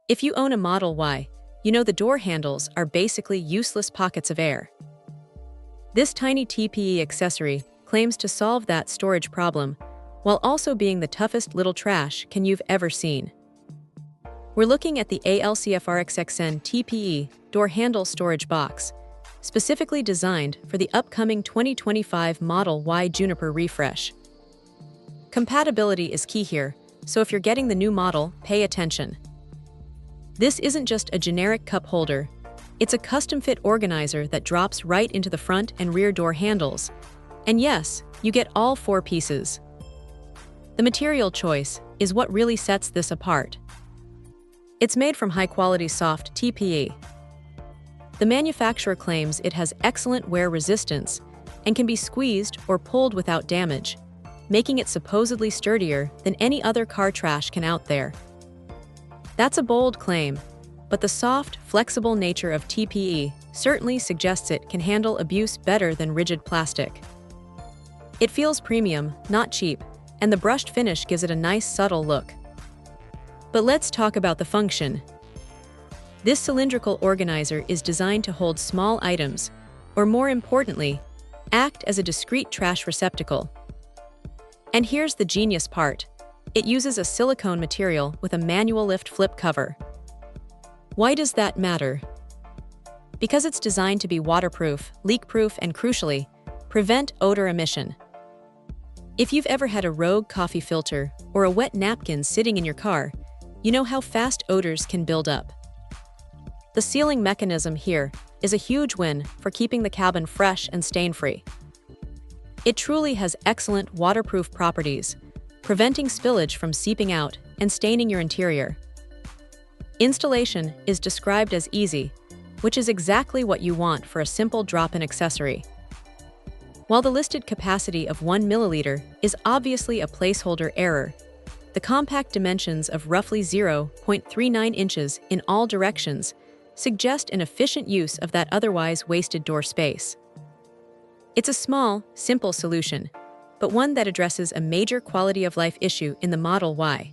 If you own a Model Y, you know the door handles are basically useless pockets of air. This tiny TPE accessory claims to solve that storage problem, while also being the toughest little trash can you've ever seen. We're looking at the ALCFRXXN TPE door handle storage box, specifically designed for the upcoming 2025 Model Y Juniper refresh. Compatibility is key here, so if you're getting the new model, pay attention. This isn't just a generic cup holder, it's a custom-fit organizer that drops right into the front and rear door handles. And yes, you get all 4 pieces. The material choice is what really sets this apart. It's made from high-quality soft TPE. The manufacturer claims it has excellent wear resistance and can be squeezed or pulled without damage, making it supposedly sturdier than any other car trash can out there. That's a bold claim, but the soft, flexible nature of TPE certainly suggests it can handle abuse better than rigid plastic. It feels premium, not cheap, and the brushed finish gives it a nice, subtle look. But let's talk about the function. This cylindrical organizer is designed to hold small items, or more importantly, act as a discreet trash receptacle. And here's the genius part. It uses a silicone material with a manual lift flip cover. Why does that matter? Because it's designed to be waterproof, leak-proof, and crucially, prevent odor emission. If you've ever had a rogue coffee filter or a wet napkin sitting in your car, you know how fast odors can build up. The sealing mechanism here is a huge win for keeping the cabin fresh and stain-free. It truly has excellent waterproof properties, preventing spillage from seeping out and staining your interior. Installation is described as easy, which is exactly what you want for a simple drop-in accessory. While the listed capacity of 1 milliliter is obviously a placeholder error, the compact dimensions of roughly 0.39 inches in all directions suggest an efficient use of that otherwise wasted door space. It's a small, simple solution, but one that addresses a major quality-of-life issue in the Model Y.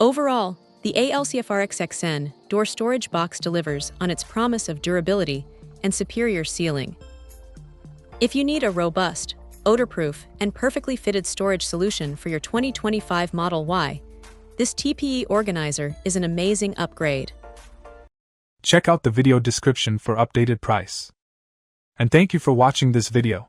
Overall, the ALCFRXXN door storage box delivers on its promise of durability and superior sealing. If you need a robust, odor-proof, and perfectly fitted storage solution for your 2025 Model Y, this TPE organizer is an amazing upgrade. Check out the video description for updated price. And thank you for watching this video.